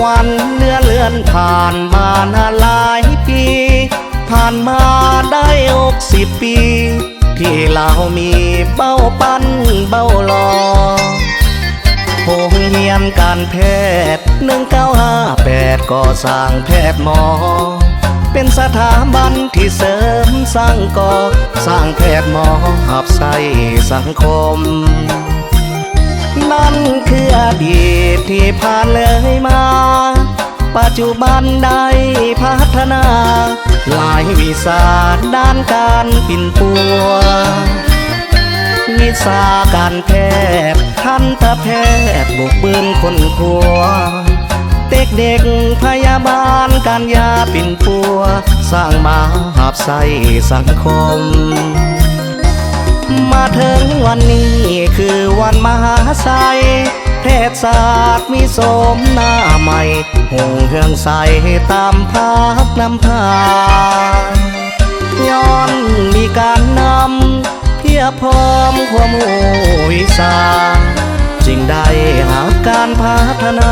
วันเลื่อนผ่านมานานหลายปีผ่านมาได้60 ปีที่เรามีเบ้าปั้นเบ้าหลอโรงเรียนการแพทย์1958ก่อสร้างแพทย์หมอเป็นสถาบันที่เสริมสร้างก่อสร้างแพทย์หมอหับใส่สังคมนั่นคืออดีตที่ผ่านเลยมาปัจจุบันได้พัฒนาหลายวิชาด้านการปิ่นปัววิชาการแพทย์ทันตแพทย์บุกเบิกคนครัวเด็กพยาบาลการยาปิ่นปัวสร้างมาหับใส่สังคมมาถึงวันนี้คือวันมหาไสยแพทยศาสตร์มีโสมหน้าใหม่หงเฮืองใสตามพักนำพาย้อนมีการนำเพียบพร้อมความหูวิชาจึงได้หาการพัฒนา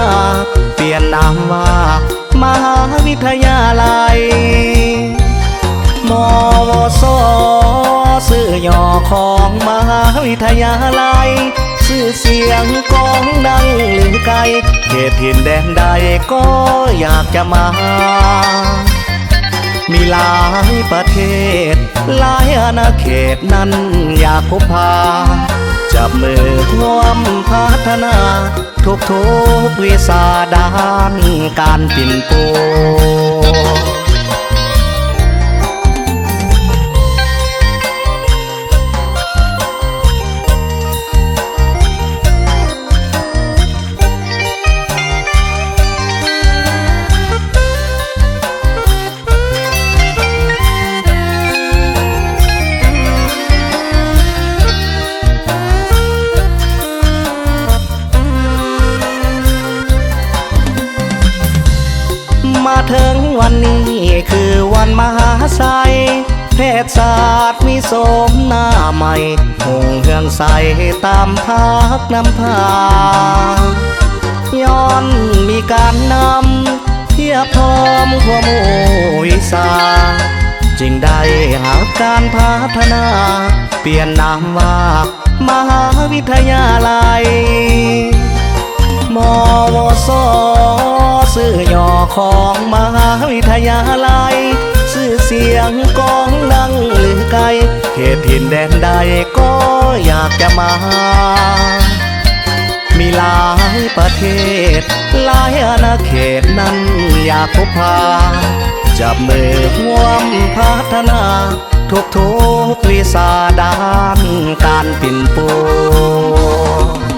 เปลี่ยนนามว่ามหาวิทยาลัยมวสชื่อย่อของมหาวิทยาลัยชื่อเสียงก้องดังลือไกลเขตถิ่นแดนใดก็อยากจะมามีหลายประเทศหลายอาณาเขตนั้นอยากพบพาจับมือร่วมพัฒนาทุกวิชาด้านการปิ่นปัวมาถึงวันนี้คือวันมหาไสยแพทยศาสตร์มีโสมหน้าใหม่หงเฮืองใสตามพักนำพาย้อนมีการนำเพียบพร้อมความหูวิชาจึงได้หาการพัฒนาเปลี่ยนนามว่ามหาวิทยาลัยมวสชื่อย่อของมหาวิทยาลัยชื่อเสียงก้องดังลือไกลเขตถิ่นแดนใดก็อยากจะมามีหลายประเทศหลายอาณาเขตนั้นอยากพบพาจับมือร่วมพัฒนาทุกวิชาด้านการปิ่นปัว